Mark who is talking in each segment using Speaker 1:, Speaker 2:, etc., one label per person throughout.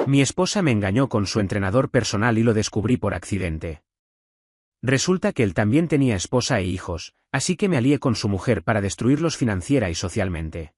Speaker 1: Mi esposa me engañó con su entrenador personal y lo descubrí por accidente. Resulta que él también tenía esposa e hijos, así que me alié con su mujer para destruirlos financiera y socialmente.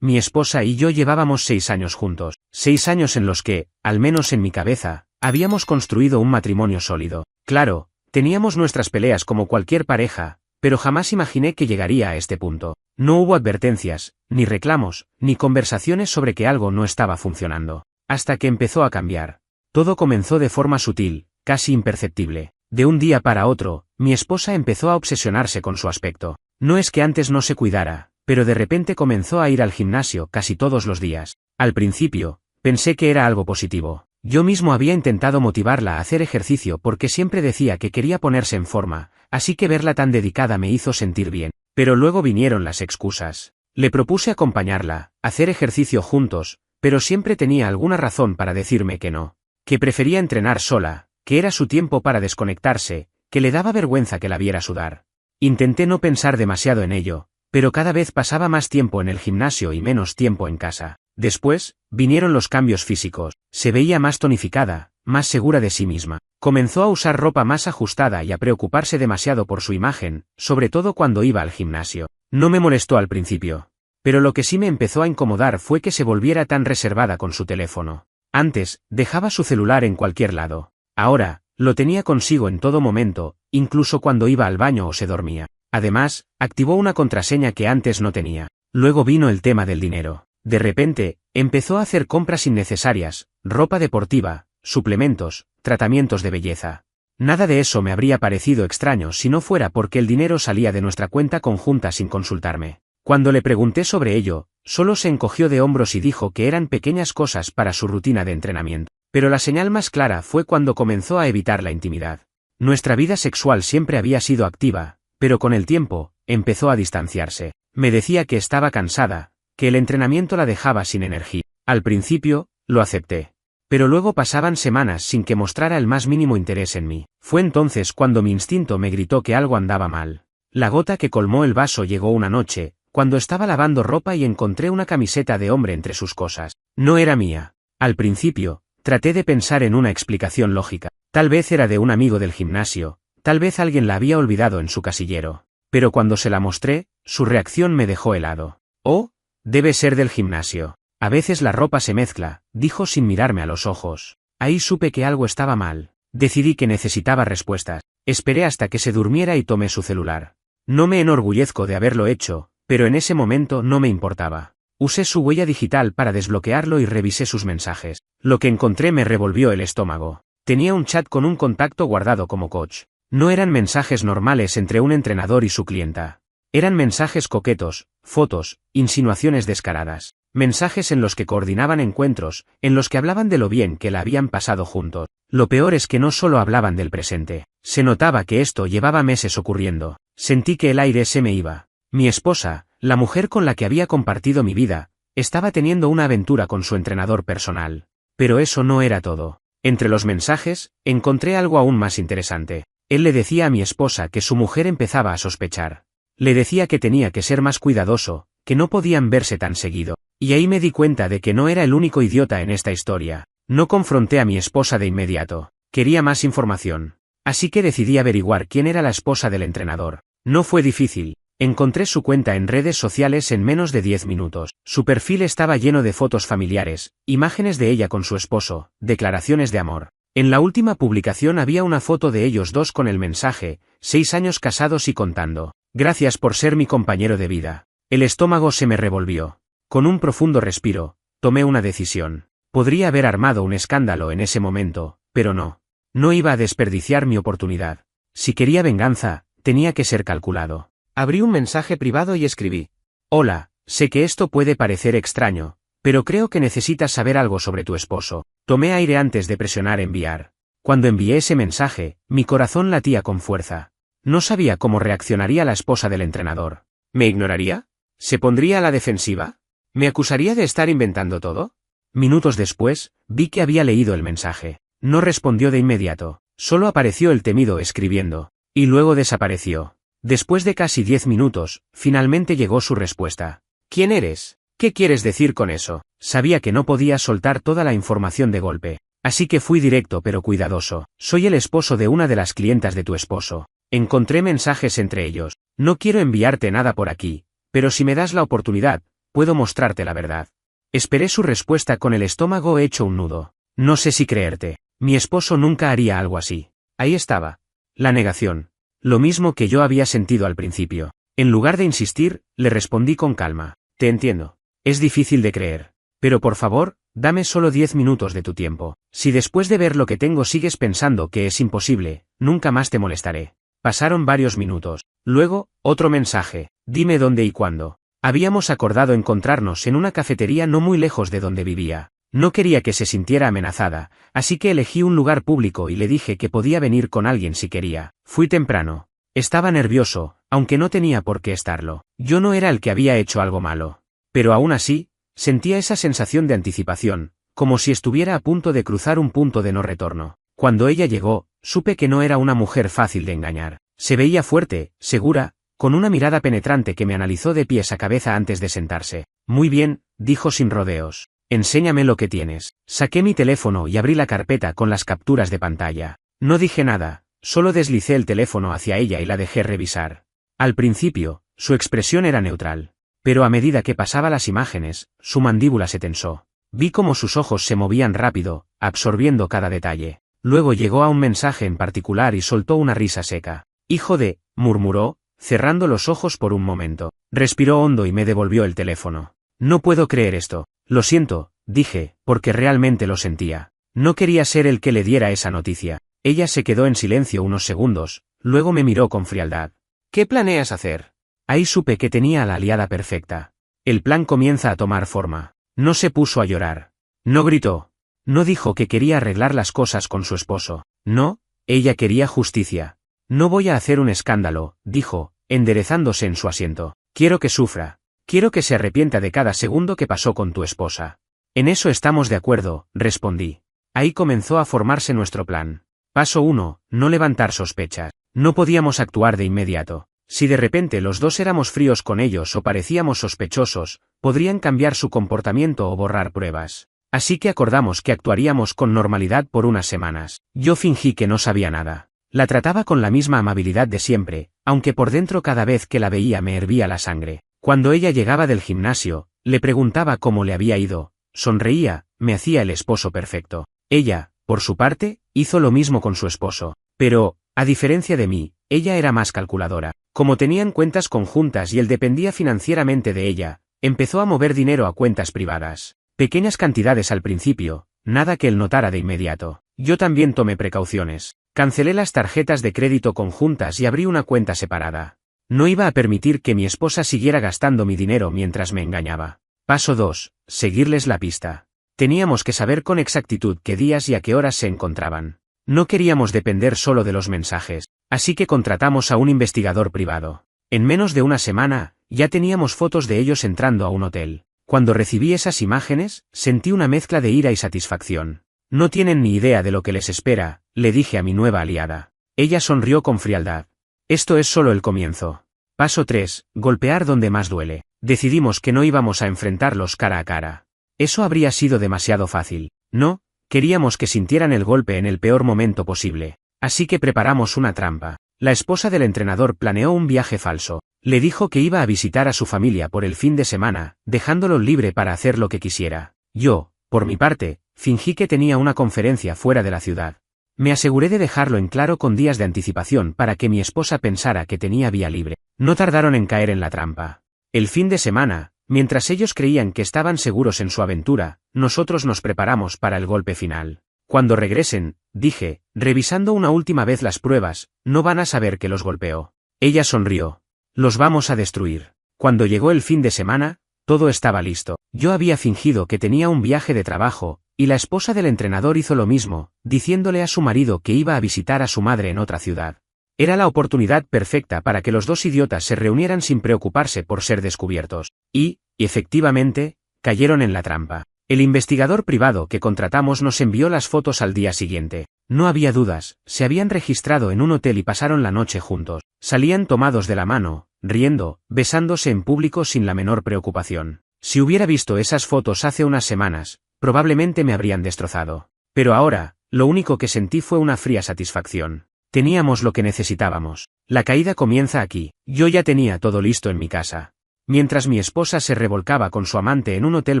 Speaker 1: Mi esposa y yo llevábamos 6 años juntos, 6 años en los que, al menos en mi cabeza, habíamos construido un matrimonio sólido. Claro, teníamos nuestras peleas como cualquier pareja, pero jamás imaginé que llegaría a este punto. No hubo advertencias, ni reclamos, ni conversaciones sobre que algo no estaba funcionando. Hasta que empezó a cambiar. Todo comenzó de forma sutil, casi imperceptible. De un día para otro, mi esposa empezó a obsesionarse con su aspecto. No es que antes no se cuidara, pero de repente comenzó a ir al gimnasio casi todos los días. Al principio, pensé que era algo positivo. Yo mismo había intentado motivarla a hacer ejercicio porque siempre decía que quería ponerse en forma, así que verla tan dedicada me hizo sentir bien. Pero luego vinieron las excusas. Le propuse acompañarla, hacer ejercicio juntos, pero siempre tenía alguna razón para decirme que no. Que prefería entrenar sola, que era su tiempo para desconectarse, que le daba vergüenza que la viera sudar. Intenté no pensar demasiado en ello, pero cada vez pasaba más tiempo en el gimnasio y menos tiempo en casa. Después, vinieron los cambios físicos. Se veía más tonificada, más segura de sí misma. Comenzó a usar ropa más ajustada y a preocuparse demasiado por su imagen, sobre todo cuando iba al gimnasio. No me molestó al principio. Pero lo que sí me empezó a incomodar fue que se volviera tan reservada con su teléfono. Antes, dejaba su celular en cualquier lado. Ahora, lo tenía consigo en todo momento, incluso cuando iba al baño o se dormía. Además, activó una contraseña que antes no tenía. Luego vino el tema del dinero. De repente, empezó a hacer compras innecesarias, ropa deportiva, suplementos, tratamientos de belleza. Nada de eso me habría parecido extraño si no fuera porque el dinero salía de nuestra cuenta conjunta sin consultarme. Cuando le pregunté sobre ello, solo se encogió de hombros y dijo que eran pequeñas cosas para su rutina de entrenamiento. Pero la señal más clara fue cuando comenzó a evitar la intimidad. Nuestra vida sexual siempre había sido activa, pero con el tiempo, empezó a distanciarse. Me decía que estaba cansada, que el entrenamiento la dejaba sin energía. Al principio, lo acepté. Pero luego pasaban semanas sin que mostrara el más mínimo interés en mí. Fue entonces cuando mi instinto me gritó que algo andaba mal. La gota que colmó el vaso llegó una noche, cuando estaba lavando ropa y encontré una camiseta de hombre entre sus cosas. No era mía. Al principio, traté de pensar en una explicación lógica. Tal vez era de un amigo del gimnasio, tal vez alguien la había olvidado en su casillero. Pero cuando se la mostré, su reacción me dejó helado. Oh, debe ser del gimnasio. A veces la ropa se mezcla, dijo sin mirarme a los ojos. Ahí supe que algo estaba mal. Decidí que necesitaba respuestas. Esperé hasta que se durmiera y tomé su celular. No me enorgullezco de haberlo hecho, pero en ese momento no me importaba. Usé su huella digital para desbloquearlo y revisé sus mensajes. Lo que encontré me revolvió el estómago. Tenía un chat con un contacto guardado como coach. No eran mensajes normales entre un entrenador y su clienta. Eran mensajes coquetos, fotos, insinuaciones descaradas. Mensajes en los que coordinaban encuentros, en los que hablaban de lo bien que la habían pasado juntos. Lo peor es que no solo hablaban del presente. Se notaba que esto llevaba meses ocurriendo. Sentí que el aire se me iba. Mi esposa, la mujer con la que había compartido mi vida, estaba teniendo una aventura con su entrenador personal. Pero eso no era todo. Entre los mensajes, encontré algo aún más interesante. Él le decía a mi esposa que su mujer empezaba a sospechar. Le decía que tenía que ser más cuidadoso, que no podían verse tan seguido. Y ahí me di cuenta de que no era el único idiota en esta historia. No confronté a mi esposa de inmediato. Quería más información. Así que decidí averiguar quién era la esposa del entrenador. No fue difícil. Encontré su cuenta en redes sociales en menos de 10 minutos. Su perfil estaba lleno de fotos familiares, imágenes de ella con su esposo, declaraciones de amor. En la última publicación había una foto de ellos dos con el mensaje, 6 años casados y contando. Gracias por ser mi compañero de vida. El estómago se me revolvió. Con un profundo respiro, tomé una decisión. Podría haber armado un escándalo en ese momento, pero no. No iba a desperdiciar mi oportunidad. Si quería venganza, tenía que ser calculado. Abrí un mensaje privado y escribí: Hola, sé que esto puede parecer extraño, pero creo que necesitas saber algo sobre tu esposo. Tomé aire antes de presionar enviar. Cuando envié ese mensaje, mi corazón latía con fuerza. No sabía cómo reaccionaría la esposa del entrenador. ¿Me ignoraría? ¿Se pondría a la defensiva? ¿Me acusaría de estar inventando todo? Minutos después, vi que había leído el mensaje. No respondió de inmediato, solo apareció el temido escribiendo, y luego desapareció. Después de casi 10 minutos, finalmente llegó su respuesta. ¿Quién eres? ¿Qué quieres decir con eso? Sabía que no podía soltar toda la información de golpe. Así que fui directo pero cuidadoso. Soy el esposo de una de las clientas de tu esposo. Encontré mensajes entre ellos. No quiero enviarte nada por aquí, pero si me das la oportunidad, puedo mostrarte la verdad. Esperé su respuesta con el estómago hecho un nudo. No sé si creerte. Mi esposo nunca haría algo así. Ahí estaba. La negación. Lo mismo que yo había sentido al principio. En lugar de insistir, le respondí con calma. Te entiendo. Es difícil de creer. Pero por favor, dame solo 10 minutos de tu tiempo. Si después de ver lo que tengo sigues pensando que es imposible, nunca más te molestaré. Pasaron varios minutos. Luego, otro mensaje. Dime dónde y cuándo. Habíamos acordado encontrarnos en una cafetería no muy lejos de donde vivía. No quería que se sintiera amenazada, así que elegí un lugar público y le dije que podía venir con alguien si quería. Fui temprano. Estaba nervioso, aunque no tenía por qué estarlo. Yo no era el que había hecho algo malo. Pero aún así, sentía esa sensación de anticipación, como si estuviera a punto de cruzar un punto de no retorno. Cuando ella llegó, supe que no era una mujer fácil de engañar. Se veía fuerte, segura, con una mirada penetrante que me analizó de pies a cabeza antes de sentarse. Muy bien, dijo sin rodeos. Enséñame lo que tienes. Saqué mi teléfono y abrí la carpeta con las capturas de pantalla. No dije nada, solo deslicé el teléfono hacia ella y la dejé revisar. Al principio, su expresión era neutral. Pero a medida que pasaba las imágenes, su mandíbula se tensó. Vi cómo sus ojos se movían rápido, absorbiendo cada detalle. Luego llegó a un mensaje en particular y soltó una risa seca. Hijo de, murmuró, cerrando los ojos por un momento. Respiró hondo y me devolvió el teléfono. No puedo creer esto. Lo siento, dije, porque realmente lo sentía. No quería ser el que le diera esa noticia. Ella se quedó en silencio unos segundos, luego me miró con frialdad. ¿Qué planeas hacer? Ahí supe que tenía a la aliada perfecta. El plan comienza a tomar forma. No se puso a llorar. No gritó. No dijo que quería arreglar las cosas con su esposo. No, ella quería justicia. No voy a hacer un escándalo, dijo, enderezándose en su asiento. Quiero que sufra. Quiero que se arrepienta de cada segundo que pasó con tu esposa. En eso estamos de acuerdo, respondí. Ahí comenzó a formarse nuestro plan. Paso 1, no levantar sospechas. No podíamos actuar de inmediato. Si de repente los dos éramos fríos con ellos o parecíamos sospechosos, podrían cambiar su comportamiento o borrar pruebas. Así que acordamos que actuaríamos con normalidad por unas semanas. Yo fingí que no sabía nada. La trataba con la misma amabilidad de siempre, aunque por dentro cada vez que la veía me hervía la sangre. Cuando ella llegaba del gimnasio, le preguntaba cómo le había ido, sonreía, me hacía el esposo perfecto. Ella, por su parte, hizo lo mismo con su esposo. Pero, a diferencia de mí, ella era más calculadora. Como tenían cuentas conjuntas y él dependía financieramente de ella, empezó a mover dinero a cuentas privadas. Pequeñas cantidades al principio, nada que él notara de inmediato. Yo también tomé precauciones. Cancelé las tarjetas de crédito conjuntas y abrí una cuenta separada. No iba a permitir que mi esposa siguiera gastando mi dinero mientras me engañaba. Paso 2. Seguirles la pista. Teníamos que saber con exactitud qué días y a qué horas se encontraban. No queríamos depender solo de los mensajes, así que contratamos a un investigador privado. En menos de una semana, ya teníamos fotos de ellos entrando a un hotel. Cuando recibí esas imágenes, sentí una mezcla de ira y satisfacción. No tienen ni idea de lo que les espera, le dije a mi nueva aliada. Ella sonrió con frialdad. Esto es solo el comienzo. Paso 3. Golpear donde más duele. Decidimos que no íbamos a enfrentarlos cara a cara. Eso habría sido demasiado fácil. No, queríamos que sintieran el golpe en el peor momento posible. Así que preparamos una trampa. La esposa del entrenador planeó un viaje falso. Le dijo que iba a visitar a su familia por el fin de semana, dejándolo libre para hacer lo que quisiera. Yo, por mi parte, fingí que tenía una conferencia fuera de la ciudad. Me aseguré de dejarlo en claro con días de anticipación para que mi esposa pensara que tenía vía libre. No tardaron en caer en la trampa. El fin de semana, mientras ellos creían que estaban seguros en su aventura, nosotros nos preparamos para el golpe final. Cuando regresen, dije, revisando una última vez las pruebas, no van a saber que los golpeó. Ella sonrió. Los vamos a destruir. Cuando llegó el fin de semana, todo estaba listo. Yo había fingido que tenía un viaje de trabajo, y la esposa del entrenador hizo lo mismo, diciéndole a su marido que iba a visitar a su madre en otra ciudad. Era la oportunidad perfecta para que los dos idiotas se reunieran sin preocuparse por ser descubiertos. Y, efectivamente, cayeron en la trampa. El investigador privado que contratamos nos envió las fotos al día siguiente. No había dudas, se habían registrado en un hotel y pasaron la noche juntos. Salían tomados de la mano, riendo, besándose en público sin la menor preocupación. Si hubiera visto esas fotos hace unas semanas, probablemente me habrían destrozado. Pero ahora, lo único que sentí fue una fría satisfacción. Teníamos lo que necesitábamos. La caída comienza aquí. Yo ya tenía todo listo en mi casa. Mientras mi esposa se revolcaba con su amante en un hotel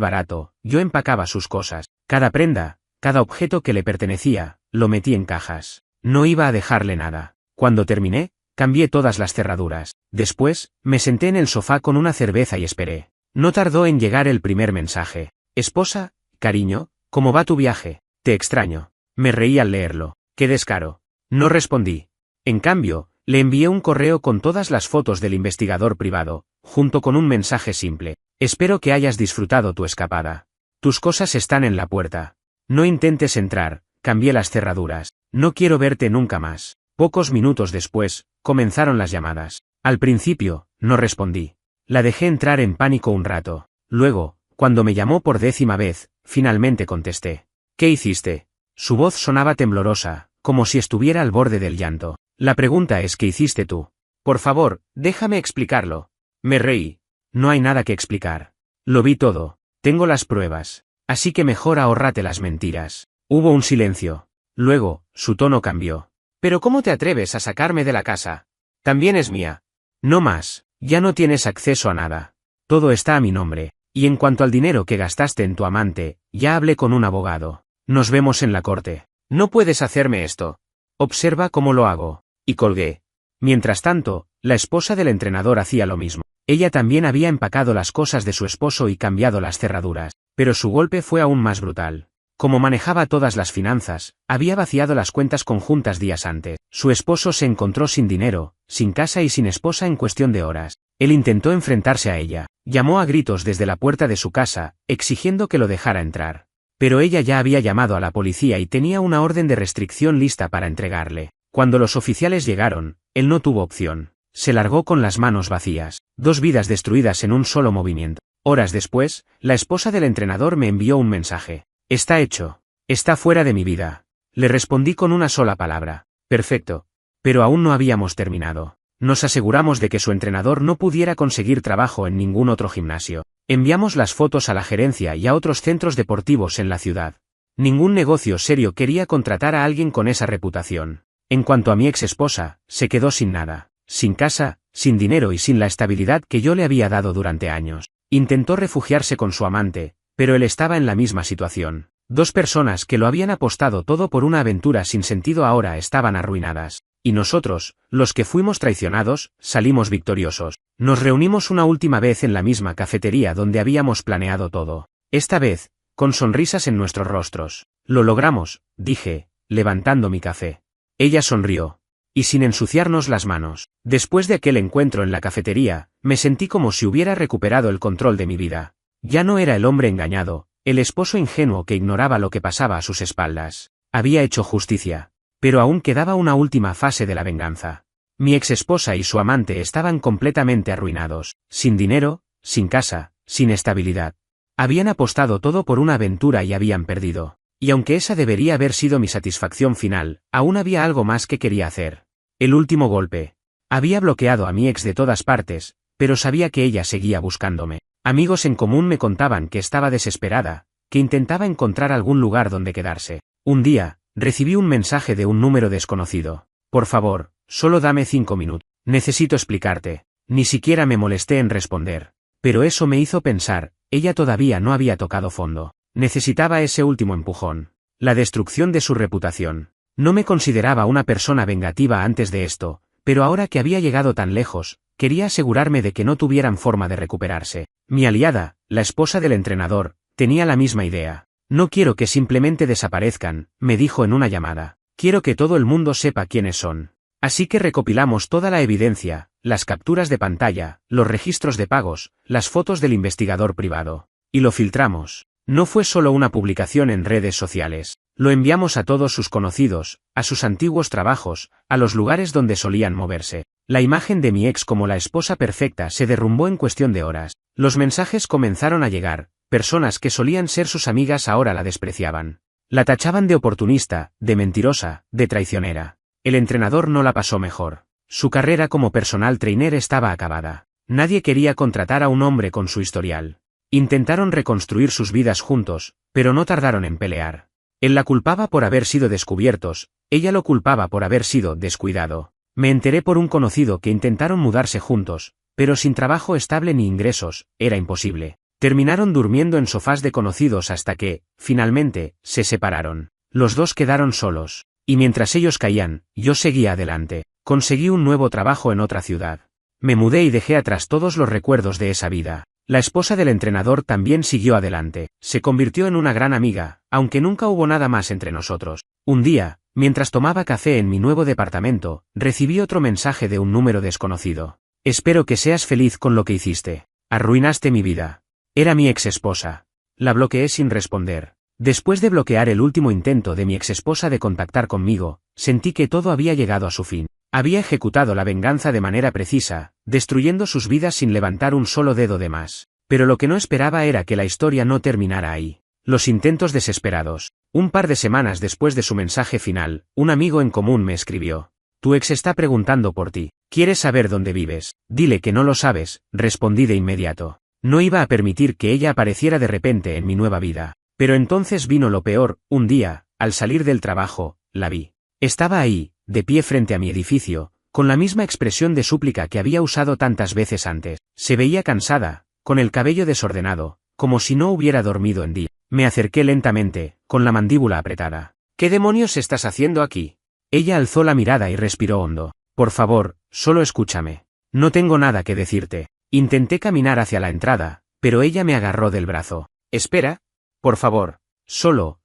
Speaker 1: barato, yo empacaba sus cosas. Cada prenda, cada objeto que le pertenecía, lo metí en cajas. No iba a dejarle nada. Cuando terminé, cambié todas las cerraduras. Después, me senté en el sofá con una cerveza y esperé. No tardó en llegar el primer mensaje. Esposa, cariño, ¿cómo va tu viaje? Te extraño. Me reí al leerlo. ¡Qué descaro! No respondí. En cambio, le envié un correo con todas las fotos del investigador privado, junto con un mensaje simple. Espero que hayas disfrutado tu escapada. Tus cosas están en la puerta. No intentes entrar, cambié las cerraduras. No quiero verte nunca más. Pocos minutos después, comenzaron las llamadas. Al principio, no respondí. La dejé entrar en pánico un rato. Luego, cuando me llamó por 10ª vez, finalmente contesté. ¿Qué hiciste? Su voz sonaba temblorosa, como si estuviera al borde del llanto. La pregunta es ¿qué hiciste tú? Por favor, déjame explicarlo. Me reí. No hay nada que explicar. Lo vi todo. Tengo las pruebas. Así que mejor ahórrate las mentiras. Hubo un silencio. Luego, su tono cambió. ¿Pero cómo te atreves a sacarme de la casa? También es mía. No más. Ya no tienes acceso a nada. Todo está a mi nombre. Y en cuanto al dinero que gastaste en tu amante, ya hablé con un abogado. Nos vemos en la corte. No puedes hacerme esto. Observa cómo lo hago. Y colgué. Mientras tanto, la esposa del entrenador hacía lo mismo. Ella también había empacado las cosas de su esposo y cambiado las cerraduras, pero su golpe fue aún más brutal. Como manejaba todas las finanzas, había vaciado las cuentas conjuntas días antes. Su esposo se encontró sin dinero, sin casa y sin esposa en cuestión de horas. Él intentó enfrentarse a ella, llamó a gritos desde la puerta de su casa, exigiendo que lo dejara entrar. Pero ella ya había llamado a la policía y tenía una orden de restricción lista para entregarle. Cuando los oficiales llegaron, él no tuvo opción. Se largó con las manos vacías. 2 vidas destruidas en un solo movimiento. Horas después, la esposa del entrenador me envió un mensaje. Está hecho. Está fuera de mi vida. Le respondí con una sola palabra. Perfecto. Pero aún no habíamos terminado. Nos aseguramos de que su entrenador no pudiera conseguir trabajo en ningún otro gimnasio. Enviamos las fotos a la gerencia y a otros centros deportivos en la ciudad. Ningún negocio serio quería contratar a alguien con esa reputación. En cuanto a mi ex esposa, se quedó sin nada. Sin casa, sin dinero y sin la estabilidad que yo le había dado durante años. Intentó refugiarse con su amante, pero él estaba en la misma situación. 2 personas que lo habían apostado todo por una aventura sin sentido ahora estaban arruinadas. Y nosotros, los que fuimos traicionados, salimos victoriosos. Nos reunimos una última vez en la misma cafetería donde habíamos planeado todo. Esta vez, con sonrisas en nuestros rostros. Lo logramos, dije, levantando mi café. Ella sonrió. Y sin ensuciarnos las manos. Después de aquel encuentro en la cafetería, me sentí como si hubiera recuperado el control de mi vida. Ya no era el hombre engañado, el esposo ingenuo que ignoraba lo que pasaba a sus espaldas. Había hecho justicia. Pero aún quedaba una última fase de la venganza. Mi ex esposa y su amante estaban completamente arruinados, sin dinero, sin casa, sin estabilidad. Habían apostado todo por una aventura y habían perdido. Y aunque esa debería haber sido mi satisfacción final, aún había algo más que quería hacer. El último golpe. Había bloqueado a mi ex de todas partes, pero sabía que ella seguía buscándome. Amigos en común me contaban que estaba desesperada, que intentaba encontrar algún lugar donde quedarse. Un día, recibí un mensaje de un número desconocido. Por favor, solo dame 5 minutos. Necesito explicarte. Ni siquiera me molesté en responder. Pero eso me hizo pensar, ella todavía no había tocado fondo. Necesitaba ese último empujón. La destrucción de su reputación. No me consideraba una persona vengativa antes de esto, pero ahora que había llegado tan lejos, quería asegurarme de que no tuvieran forma de recuperarse. Mi aliada, la esposa del entrenador, tenía la misma idea. No quiero que simplemente desaparezcan, me dijo en una llamada. Quiero que todo el mundo sepa quiénes son. Así que recopilamos toda la evidencia, las capturas de pantalla, los registros de pagos, las fotos del investigador privado. Y lo filtramos. No fue solo una publicación en redes sociales. Lo enviamos a todos sus conocidos, a sus antiguos trabajos, a los lugares donde solían moverse. La imagen de mi ex como la esposa perfecta se derrumbó en cuestión de horas. Los mensajes comenzaron a llegar. Personas que solían ser sus amigas ahora la despreciaban. La tachaban de oportunista, de mentirosa, de traicionera. El entrenador no la pasó mejor. Su carrera como personal trainer estaba acabada. Nadie quería contratar a un hombre con su historial. Intentaron reconstruir sus vidas juntos, pero no tardaron en pelear. Él la culpaba por haber sido descubiertos, ella lo culpaba por haber sido descuidado. Me enteré por un conocido que intentaron mudarse juntos, pero sin trabajo estable ni ingresos, era imposible. Terminaron durmiendo en sofás de conocidos hasta que, finalmente, se separaron. Los dos quedaron solos. Y mientras ellos caían, yo seguía adelante. Conseguí un nuevo trabajo en otra ciudad. Me mudé y dejé atrás todos los recuerdos de esa vida. La esposa del entrenador también siguió adelante. Se convirtió en una gran amiga, aunque nunca hubo nada más entre nosotros. Un día, mientras tomaba café en mi nuevo departamento, recibí otro mensaje de un número desconocido. Espero que seas feliz con lo que hiciste. Arruinaste mi vida. Era mi exesposa. La bloqueé sin responder. Después de bloquear el último intento de mi exesposa de contactar conmigo, sentí que todo había llegado a su fin. Había ejecutado la venganza de manera precisa, destruyendo sus vidas sin levantar un solo dedo de más. Pero lo que no esperaba era que la historia no terminara ahí. Los intentos desesperados. Un par de semanas después de su mensaje final, un amigo en común me escribió. Tu ex está preguntando por ti. ¿Quieres saber dónde vives? Dile que no lo sabes, respondí de inmediato. No iba a permitir que ella apareciera de repente en mi nueva vida. Pero entonces vino lo peor. Un día, al salir del trabajo, la vi. Estaba ahí, de pie frente a mi edificio, con la misma expresión de súplica que había usado tantas veces antes. Se veía cansada, con el cabello desordenado, como si no hubiera dormido en día. Me acerqué lentamente, con la mandíbula apretada. ¿Qué demonios estás haciendo aquí? Ella alzó la mirada y respiró hondo. Por favor, solo escúchame. No tengo nada que decirte. Intenté caminar hacia la entrada, pero ella me agarró del brazo. Espera. Por favor. Solo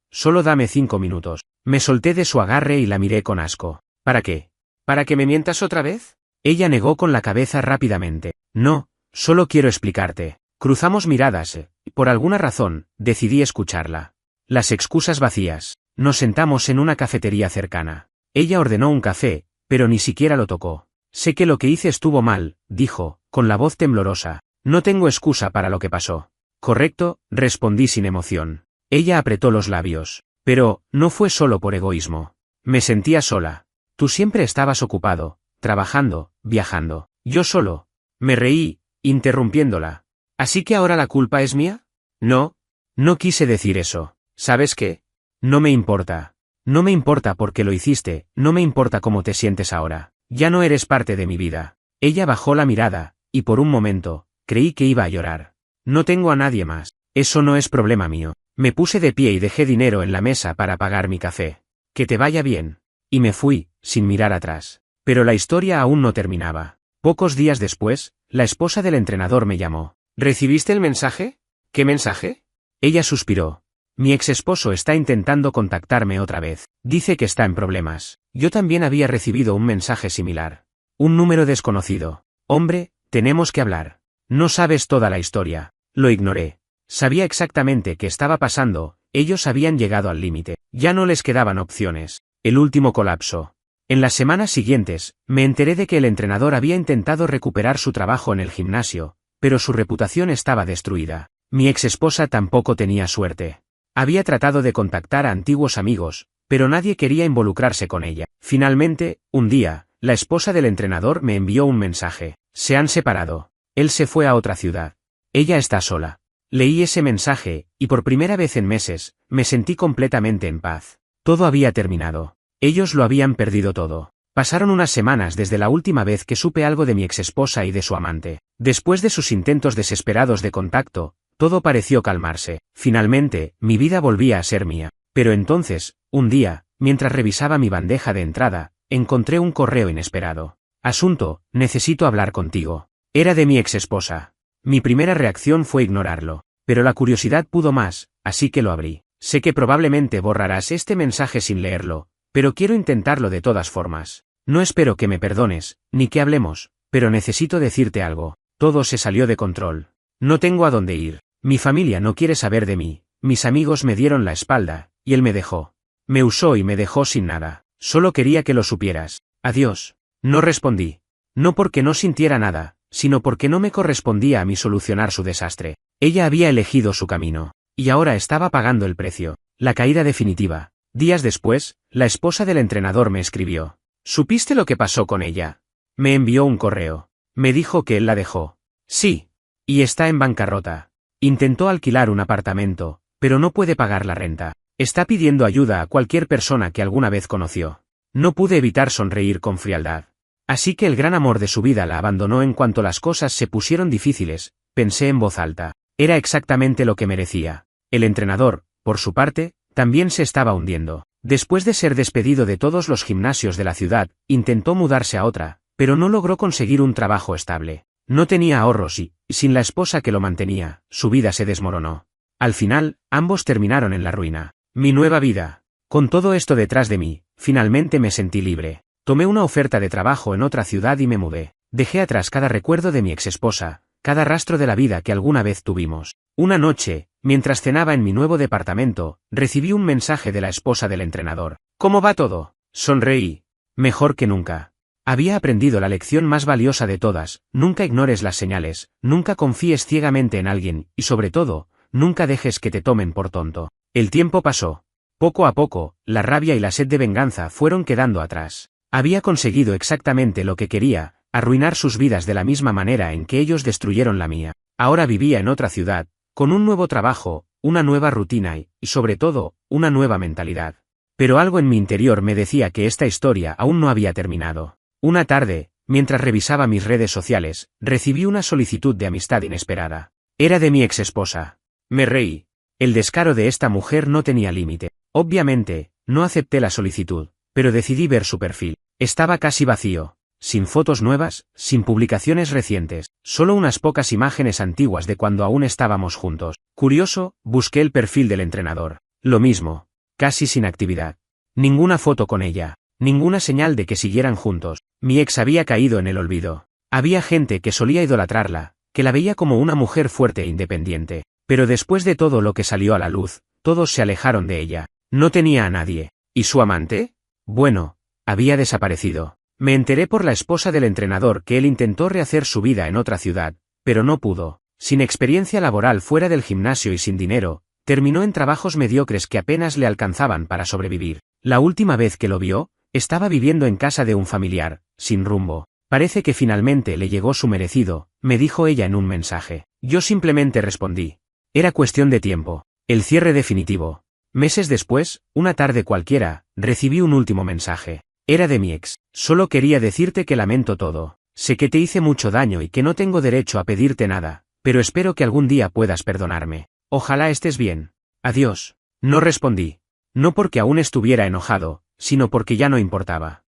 Speaker 1: dame 5 minutos. Me solté de su agarre y la miré con asco. ¿Para qué? ¿Para que me mientas otra vez? Ella negó con la cabeza rápidamente. No, solo quiero explicarte. Cruzamos miradas, y por alguna razón, decidí escucharla. Las excusas vacías. Nos sentamos en una cafetería cercana. Ella ordenó un café, pero ni siquiera lo tocó. Sé que lo que hice estuvo mal, dijo, con la voz temblorosa. No tengo excusa para lo que pasó. Correcto, respondí sin emoción. Ella apretó los labios. Pero, no fue solo por egoísmo. Me sentía sola. Tú siempre estabas ocupado, trabajando, viajando. Yo solo. Me reí, interrumpiéndola. ¿Así que ahora la culpa es mía? No. No quise decir eso. ¿Sabes qué? No me importa. No me importa por qué lo hiciste, no me importa cómo te sientes ahora. Ya no eres parte de mi vida. Ella bajó la mirada, y por un momento, creí que iba a llorar. No tengo a nadie más. Eso no es problema mío. Me puse de pie y dejé dinero en la mesa para pagar mi café. Que te vaya bien. Y me fui, sin mirar atrás. Pero la historia aún no terminaba. Pocos días después, la esposa del entrenador me llamó. ¿Recibiste el mensaje? ¿Qué mensaje? Ella suspiró. Mi ex esposo está intentando contactarme otra vez. Dice que está en problemas. Yo también había recibido un mensaje similar. Un número desconocido. Hombre, tenemos que hablar. No sabes toda la historia. Lo ignoré. Sabía exactamente qué estaba pasando, ellos habían llegado al límite. Ya no les quedaban opciones. El último colapso. En las semanas siguientes, me enteré de que el entrenador había intentado recuperar su trabajo en el gimnasio, pero su reputación estaba destruida. Mi ex esposa tampoco tenía suerte. Había tratado de contactar a antiguos amigos, pero nadie quería involucrarse con ella. Finalmente, un día, la esposa del entrenador me envió un mensaje. Se han separado. Él se fue a otra ciudad. Ella está sola. Leí ese mensaje, y por primera vez en meses, me sentí completamente en paz. Todo había terminado. Ellos lo habían perdido todo. Pasaron unas semanas desde la última vez que supe algo de mi exesposa y de su amante. Después de sus intentos desesperados de contacto, todo pareció calmarse. Finalmente, mi vida volvía a ser mía. Pero entonces, un día, mientras revisaba mi bandeja de entrada, encontré un correo inesperado. Asunto, necesito hablar contigo. Era de mi exesposa. Mi primera reacción fue ignorarlo. Pero la curiosidad pudo más, así que lo abrí. Sé que probablemente borrarás este mensaje sin leerlo, pero quiero intentarlo de todas formas. No espero que me perdones, ni que hablemos, pero necesito decirte algo. Todo se salió de control. No tengo a dónde ir. Mi familia no quiere saber de mí. Mis amigos me dieron la espalda, y él me dejó. Me usó y me dejó sin nada. Solo quería que lo supieras. Adiós. No respondí. No porque no sintiera nada, sino porque no me correspondía a mí solucionar su desastre. Ella había elegido su camino. Y ahora estaba pagando el precio. La caída definitiva. Días después, la esposa del entrenador me escribió. ¿Supiste lo que pasó con ella? Me envió un correo. Me dijo que él la dejó. Sí. Y está en bancarrota. Intentó alquilar un apartamento, pero no puede pagar la renta. Está pidiendo ayuda a cualquier persona que alguna vez conoció. No pude evitar sonreír con frialdad. Así que el gran amor de su vida la abandonó en cuanto las cosas se pusieron difíciles, pensé en voz alta. Era exactamente lo que merecía. El entrenador, por su parte, también se estaba hundiendo. Después de ser despedido de todos los gimnasios de la ciudad, intentó mudarse a otra, pero no logró conseguir un trabajo estable. No tenía ahorros y, sin la esposa que lo mantenía, su vida se desmoronó. Al final, ambos terminaron en la ruina. Mi nueva vida. Con todo esto detrás de mí, finalmente me sentí libre. Tomé una oferta de trabajo en otra ciudad y me mudé. Dejé atrás cada recuerdo de mi exesposa, cada rastro de la vida que alguna vez tuvimos. Una noche, mientras cenaba en mi nuevo departamento, recibí un mensaje de la esposa del entrenador. ¿Cómo va todo? Sonreí. Mejor que nunca. Había aprendido la lección más valiosa de todas: nunca ignores las señales, nunca confíes ciegamente en alguien, y sobre todo, nunca dejes que te tomen por tonto. El tiempo pasó. Poco a poco, la rabia y la sed de venganza fueron quedando atrás. Había conseguido exactamente lo que quería, arruinar sus vidas de la misma manera en que ellos destruyeron la mía. Ahora vivía en otra ciudad, con un nuevo trabajo, una nueva rutina y, sobre todo, una nueva mentalidad. Pero algo en mi interior me decía que esta historia aún no había terminado. Una tarde, mientras revisaba mis redes sociales, recibí una solicitud de amistad inesperada. Era de mi exesposa. Me reí. El descaro de esta mujer no tenía límite. Obviamente, no acepté la solicitud, pero decidí ver su perfil. Estaba casi vacío, sin fotos nuevas, sin publicaciones recientes, solo unas pocas imágenes antiguas de cuando aún estábamos juntos. Curioso, busqué el perfil del entrenador. Lo mismo, casi sin actividad. Ninguna foto con ella, ninguna señal de que siguieran juntos. Mi ex había caído en el olvido. Había gente que solía idolatrarla, que la veía como una mujer fuerte e independiente. Pero después de todo lo que salió a la luz, todos se alejaron de ella. No tenía a nadie. ¿Y su amante? Bueno, había desaparecido. Me enteré por la esposa del entrenador que él intentó rehacer su vida en otra ciudad, pero no pudo. Sin experiencia laboral fuera del gimnasio y sin dinero, terminó en trabajos mediocres que apenas le alcanzaban para sobrevivir. La última vez que lo vio, estaba viviendo en casa de un familiar, sin rumbo. Parece que finalmente le llegó su merecido, me dijo ella en un mensaje. Yo simplemente respondí. Era cuestión de tiempo. El cierre definitivo. Meses después, una tarde cualquiera, recibí un último mensaje. Era de mi ex. Solo quería decirte que lamento todo. Sé que te hice mucho daño y que no tengo derecho a pedirte nada, pero espero que algún día puedas perdonarme. Ojalá estés bien. Adiós. No respondí. No porque aún estuviera enojado, sino porque ya no importaba.